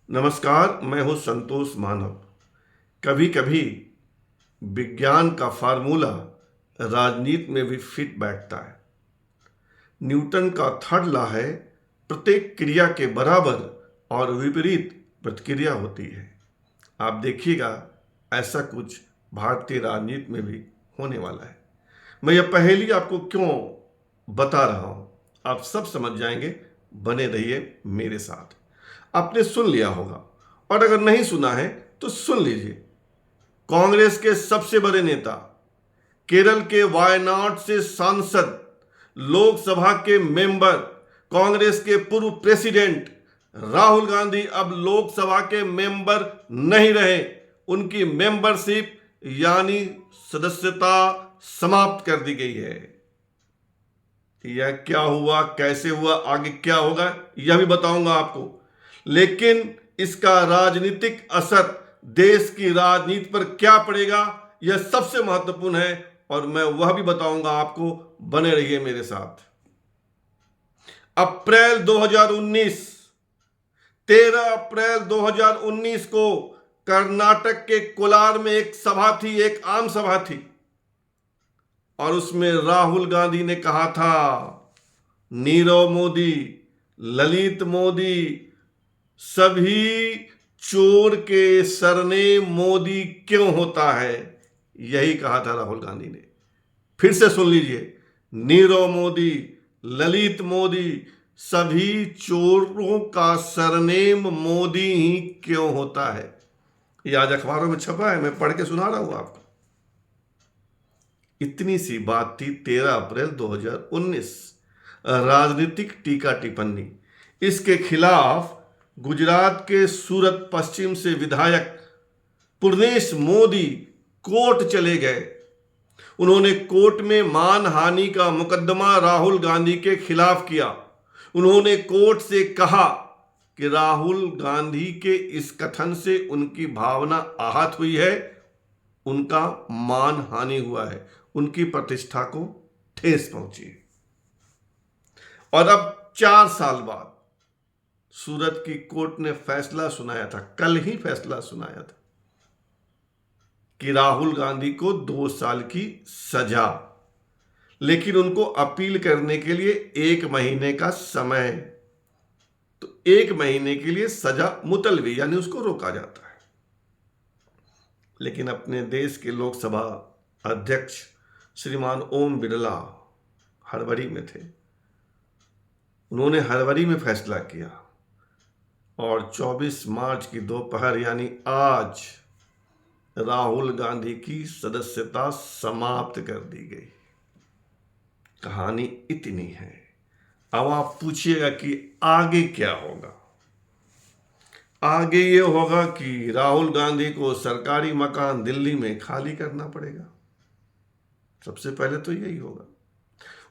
नमस्कार, मैं हूं संतोष मानव। कभी कभी विज्ञान का फार्मूला राजनीति में भी फिट बैठता है। न्यूटन का थर्ड लॉ है, प्रत्येक क्रिया के बराबर और विपरीत प्रतिक्रिया होती है। आप देखिएगा, ऐसा कुछ भारतीय राजनीति में भी होने वाला है। मैं यह पहेली आपको क्यों बता रहा हूं, आप सब समझ जाएंगे। बने रहिए मेरे साथ। आपने सुन लिया होगा, और अगर नहीं सुना है तो सुन लीजिए। कांग्रेस के सबसे बड़े नेता, केरल के वायनाड से सांसद, लोकसभा के मेंबर, कांग्रेस के पूर्व प्रेसिडेंट राहुल गांधी अब लोकसभा के मेंबर नहीं रहे। उनकी मेंबरशिप यानी सदस्यता समाप्त कर दी गई है। यह क्या हुआ, कैसे हुआ, आगे क्या होगा, यह भी बताऊंगा आपको। लेकिन इसका राजनीतिक असर देश की राजनीति पर क्या पड़ेगा, यह सबसे महत्वपूर्ण है, और मैं वह भी बताऊंगा आपको। बने रहिए मेरे साथ। अप्रैल 2019, 13 अप्रैल 2019 को कर्नाटक के कोलार में एक सभा थी, एक आम सभा थी, और उसमें राहुल गांधी ने कहा था, नीरव मोदी, ललित मोदी, सभी चोर के सरनेम मोदी क्यों होता है, यही कहा था राहुल गांधी ने। फिर से सुन लीजिए, नीरव मोदी, ललित मोदी, सभी चोरों का सरनेम मोदी ही क्यों होता है। ये आज अखबारों में छपा है, मैं पढ़ के सुना रहा हूं आपको। इतनी सी बात थी 13 अप्रैल 2019। राजनीतिक टीका टिप्पणी। इसके खिलाफ गुजरात के सूरत पश्चिम से विधायक पूर्णेश मोदी कोर्ट चले गए। उन्होंने कोर्ट में मानहानि का मुकदमा राहुल गांधी के खिलाफ किया। उन्होंने कोर्ट से कहा कि राहुल गांधी के इस कथन से उनकी भावना आहत हुई है, उनका मानहानि हुआ है, उनकी प्रतिष्ठा को ठेस पहुंची है। और अब 4 साल बाद सूरत की कोर्ट ने फैसला सुनाया था, कल ही फैसला सुनाया था, कि राहुल गांधी को 2 साल की सजा, लेकिन उनको अपील करने के लिए 1 महीने का समय। तो 1 महीने के लिए सजा मुतलवी, यानी उसको रोका जाता है। लेकिन अपने देश के लोकसभा अध्यक्ष श्रीमान ओम बिरला हड़बड़ी में थे। उन्होंने हड़बड़ी में फैसला किया, और 24 मार्च की दोपहर यानी आज राहुल गांधी की सदस्यता समाप्त कर दी गई। कहानी इतनी है। अब आप पूछिएगा कि आगे क्या होगा। आगे ये होगा कि राहुल गांधी को सरकारी मकान दिल्ली में खाली करना पड़ेगा। सबसे पहले तो यही होगा।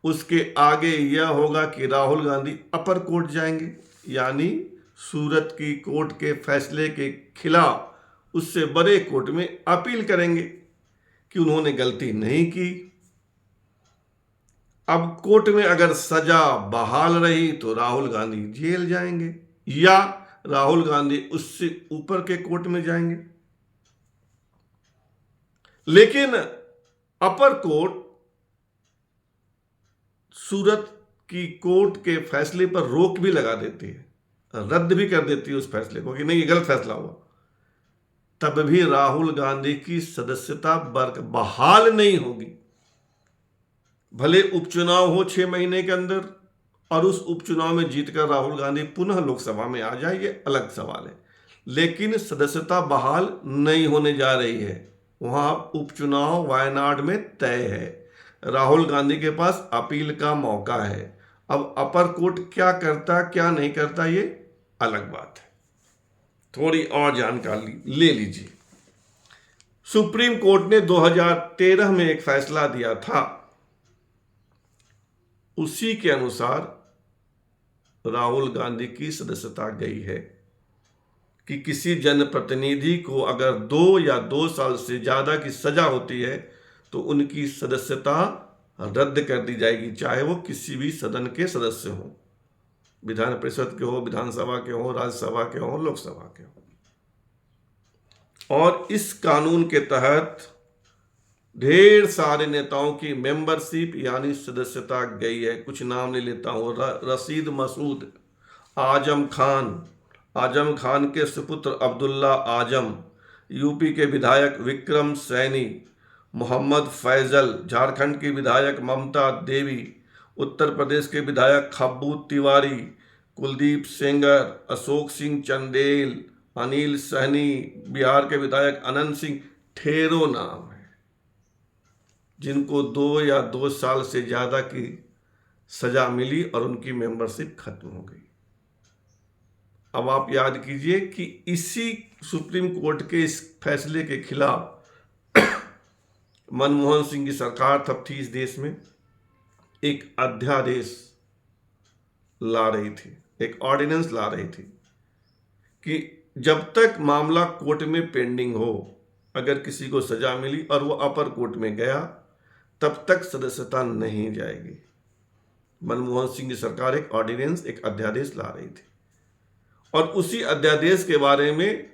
उसके आगे यह होगा कि राहुल गांधी अपर कोर्ट जाएंगे, यानी सूरत की कोर्ट के फैसले के खिलाफ उससे बड़े कोर्ट में अपील करेंगे कि उन्होंने गलती नहीं की। अब कोर्ट में अगर सजा बहाल रही तो राहुल गांधी जेल जाएंगे, या राहुल गांधी उससे ऊपर के कोर्ट में जाएंगे। लेकिन अपर कोर्ट सूरत की कोर्ट के फैसले पर रोक भी लगा देती है, रद्द भी कर देती है उस फैसले को कि नहीं, ये गलत फैसला हुआ। तब भी राहुल गांधी की सदस्यता बहाल नहीं होगी। भले उपचुनाव हो 6 महीने के अंदर, और उस उपचुनाव में जीतकर राहुल गांधी पुनः लोकसभा में आ जाए, ये अलग सवाल है। लेकिन सदस्यता बहाल नहीं होने जा रही है। वहां उपचुनाव वायनाड में तय है। राहुल गांधी के पास अपील का मौका है। अब अपर कोर्ट क्या करता क्या नहीं करता, ये अलग बात है। थोड़ी और जानकारी ले लीजिए। सुप्रीम कोर्ट ने 2013 में एक फैसला दिया था। उसी के अनुसार राहुल गांधी की सदस्यता गई है कि किसी जनप्रतिनिधि को अगर 2 या 2 साल से ज्यादा की सजा होती है तो उनकी सदस्यता रद्द कर दी जाएगी, चाहे वो किसी भी सदन के सदस्य हों। विधान परिषद के हो, विधानसभा के हो, राज्यसभा के हो, लोकसभा के हो। और इस कानून के तहत ढेर सारे नेताओं की मेंबरशिप यानी सदस्यता गई है। कुछ नाम ले लेता हूँ। रशीद मसूद, आजम खान के सुपुत्र अब्दुल्ला आजम, यूपी के विधायक विक्रम सैनी, मोहम्मद फैजल, झारखंड की विधायक ममता देवी, उत्तर प्रदेश के विधायक खब्बू तिवारी, कुलदीप सेंगर, अशोक सिंह चंदेल, अनिल सहनी, बिहार के विधायक अनंत सिंह। ठेरों नाम है जिनको 2 या 2 साल से ज़्यादा की सजा मिली और उनकी मेंबरशिप खत्म हो गई। अब आप याद कीजिए कि इसी सुप्रीम कोर्ट के इस फैसले के खिलाफ मनमोहन सिंह की सरकार तब थी इस देश में, एक अध्यादेश ला रही थी, एक ऑर्डिनेंस ला रही थी कि जब तक मामला कोर्ट में पेंडिंग हो, अगर किसी को सजा मिली और वो अपर कोर्ट में गया, तब तक सदस्यता नहीं जाएगी। मनमोहन सिंह की सरकार एक ऑर्डिनेंस, एक अध्यादेश ला रही थी और उसी अध्यादेश के बारे में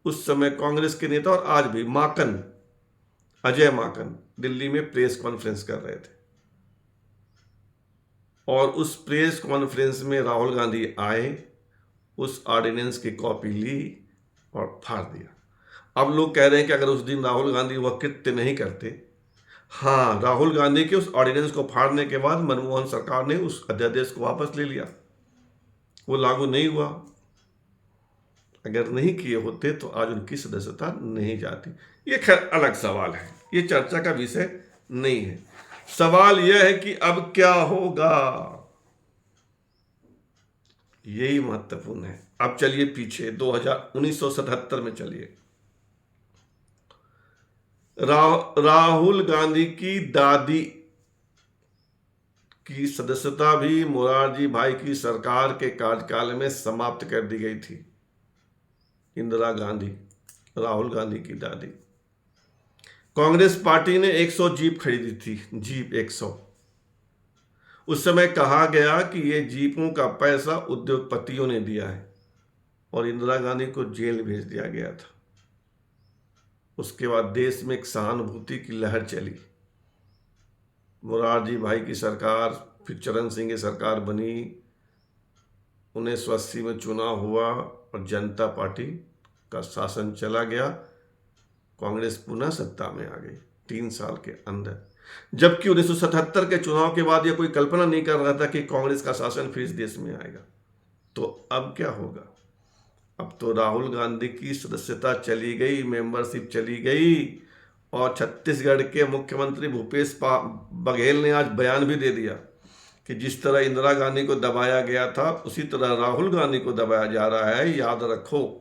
उस समय कांग्रेस के नेता और आज भी अजय माकन दिल्ली में प्रेस कॉन्फ्रेंस कर रहे थे और उस प्रेस कॉन्फ्रेंस में राहुल गांधी आए, उस ऑर्डिनेंस की कॉपी ली और फाड़ दिया। अब लोग कह रहे हैं कि अगर उस दिन राहुल गांधी वह कृत्य नहीं करते, हाँ, राहुल गांधी के उस ऑर्डिनेंस को फाड़ने के बाद मनमोहन सरकार ने उस अध्यादेश को वापस ले लिया, वो लागू नहीं हुआ। अगर नहीं किए होते तो आज उनकी सदस्यता नहीं जाती। ये खैर अलग सवाल है, ये चर्चा का विषय नहीं है। सवाल यह है कि अब क्या होगा, यही महत्वपूर्ण है। अब चलिए पीछे 1977 में चलिए। राहुल गांधी की दादी की सदस्यता भी मोरारजी भाई की सरकार के कार्यकाल में समाप्त कर दी गई थी। इंदिरा गांधी, राहुल गांधी की दादी। कांग्रेस पार्टी ने 100 जीप खरीदी थी, जीप 100। उस समय कहा गया कि ये जीपों का पैसा उद्योगपतियों ने दिया है और इंदिरा गांधी को जेल भेज दिया गया था। उसके बाद देश में एक सहानुभूति की लहर चली। मोरारजी भाई की सरकार, फिर चरण सिंह की सरकार बनी, 1980 में चुनाव हुआ और जनता पार्टी का शासन चला गया। कांग्रेस पुनः सत्ता में आ गई 3 साल के अंदर, जबकि 1977 के चुनाव के बाद यह कोई कल्पना नहीं कर रहा था कि कांग्रेस का शासन फिर इस देश में आएगा। तो अब क्या होगा? अब तो राहुल गांधी की सदस्यता चली गई, मेंबरशिप चली गई और छत्तीसगढ़ के मुख्यमंत्री भूपेश बघेल ने आज बयान भी दे दिया कि जिस तरह इंदिरा गांधी को दबाया गया था उसी तरह राहुल गांधी को दबाया जा रहा है, याद रखो।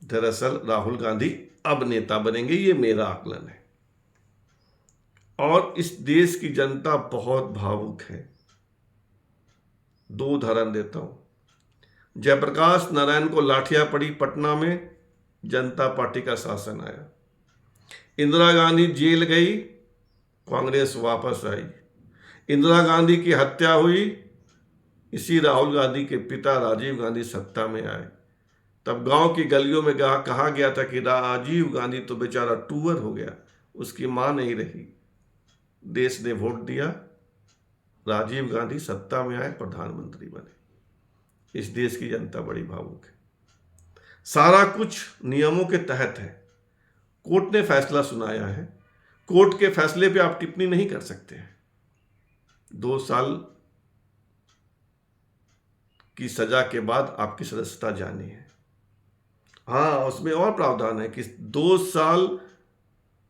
दरअसल राहुल गांधी अब नेता बनेंगे, ये मेरा आकलन है। और इस देश की जनता बहुत भावुक है। 2 उदाहरण देता हूं। जयप्रकाश नारायण को लाठियां पड़ी पटना में, जनता पार्टी का शासन आया। इंदिरा गांधी जेल गई, कांग्रेस वापस आई। इंदिरा गांधी की हत्या हुई, इसी राहुल गांधी के पिता राजीव गांधी सत्ता में आए। तब गांव की गलियों में कहा गया था कि राजीव गांधी तो बेचारा टूअर हो गया, उसकी मां नहीं रही। देश ने वोट दिया, राजीव गांधी सत्ता में आए, प्रधानमंत्री बने। इस देश की जनता बड़ी भावुक है। सारा कुछ नियमों के तहत है। कोर्ट ने फैसला सुनाया है, कोर्ट के फैसले पे आप टिप्पणी नहीं कर सकते हैं। 2 साल की सजा के बाद आपकी सदस्यता जानी है। हाँ, उसमें और प्रावधान है कि 2 साल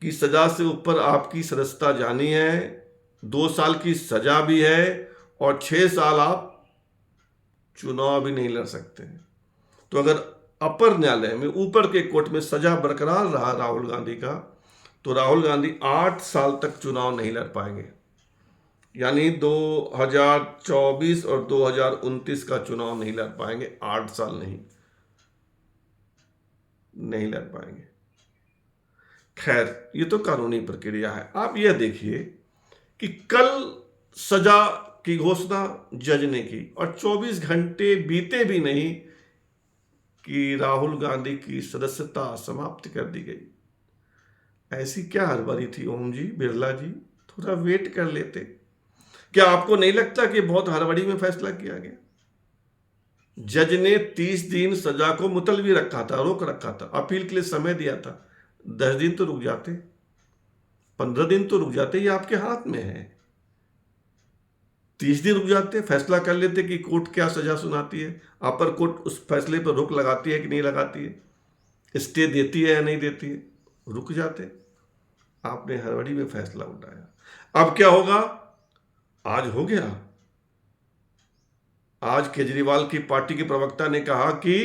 की सजा से ऊपर आपकी सदस्यता जानी है, 2 साल की सजा भी है और 6 साल आप चुनाव भी नहीं लड़ सकते हैं। तो अगर अपर न्यायालय में, ऊपर के कोर्ट में सजा बरकरार रहा राहुल गांधी का, तो राहुल गांधी 8 साल तक चुनाव नहीं लड़ पाएंगे। यानी 2024 और 2029 का चुनाव नहीं लड़ पाएंगे, 8 साल नहीं लड़ पाएंगे। खैर, ये तो कानूनी प्रक्रिया है। आप यह देखिए कि कल सजा की घोषणा जज ने की और 24 घंटे बीते भी नहीं कि राहुल गांधी की सदस्यता समाप्त कर दी गई। ऐसी क्या हड़बड़ी थी ओम जी, बिरला जी, थोड़ा वेट कर लेते। क्या आपको नहीं लगता कि बहुत हड़बड़ी में फैसला किया गया? जज ने 30 दिन सजा को मुलतवी रखा था, रोक रखा था, अपील के लिए समय दिया था। 10 दिन तो रुक जाते, 15 दिन तो रुक जाते, ये आपके हाथ में है। 30 दिन रुक जाते, फैसला कर लेते कि कोर्ट क्या सजा सुनाती है, अपर कोर्ट उस फैसले पर रोक लगाती है कि नहीं लगाती है, स्टे देती है या नहीं देती है, रुक जाते। आपने हड़बड़ी में फैसला उठाया। अब क्या होगा? आज हो गया। आज केजरीवाल की पार्टी के प्रवक्ता ने कहा कि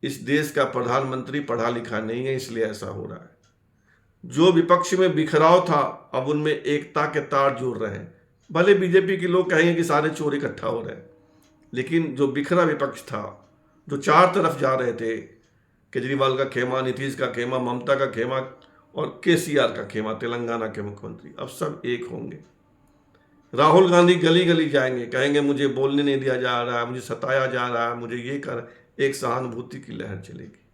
इस देश का प्रधानमंत्री पढ़ा लिखा नहीं है, इसलिए ऐसा हो रहा है। जो विपक्ष में बिखराव था, अब उनमें एकता के तार जोड़ रहे हैं। भले बीजेपी के लोग कहेंगे कि सारे चोर इकट्ठा हो रहे हैं, लेकिन जो बिखरा विपक्ष था, जो चार तरफ जा रहे थे, केजरीवाल का खेमा, नीतीश का खेमा, ममता का खेमा और केसीआर का खेमा, तेलंगाना के मुख्यमंत्री, अब सब एक होंगे। राहुल गांधी गली गली जाएंगे, कहेंगे मुझे बोलने नहीं दिया जा रहा है, मुझे सताया जा रहा है, मुझे ये कर, एक सहानुभूति की लहर चलेगी।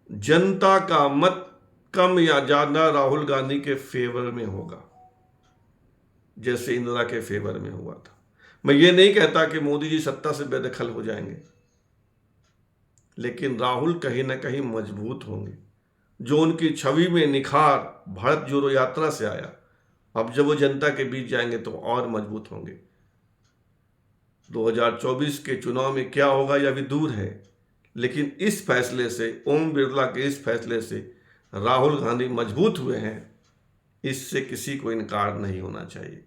जनता का मत कम या ज्यादा राहुल गांधी के फेवर में होगा, जैसे इंदिरा के फेवर में हुआ था। मैं ये नहीं कहता कि मोदी जी सत्ता से बेदखल हो जाएंगे, लेकिन राहुल कहीं ना कहीं मजबूत होंगे। जो उनकी छवि में निखार भारत जोड़ो यात्रा से आया, अब जब वो जनता के बीच जाएंगे तो और मजबूत होंगे। 2024 के चुनाव में क्या होगा यह अभी दूर है, लेकिन इस फैसले से, ओम बिरला के इस फैसले से राहुल गांधी मजबूत हुए हैं, इससे किसी को इनकार नहीं होना चाहिए।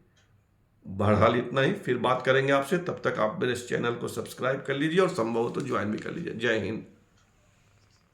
बहरहाल इतना ही, फिर बात करेंगे आपसे। तब तक आप मेरे इस चैनल को सब्सक्राइब कर लीजिए और संभव हो तो ज्वाइन भी कर लीजिए। जय हिंद।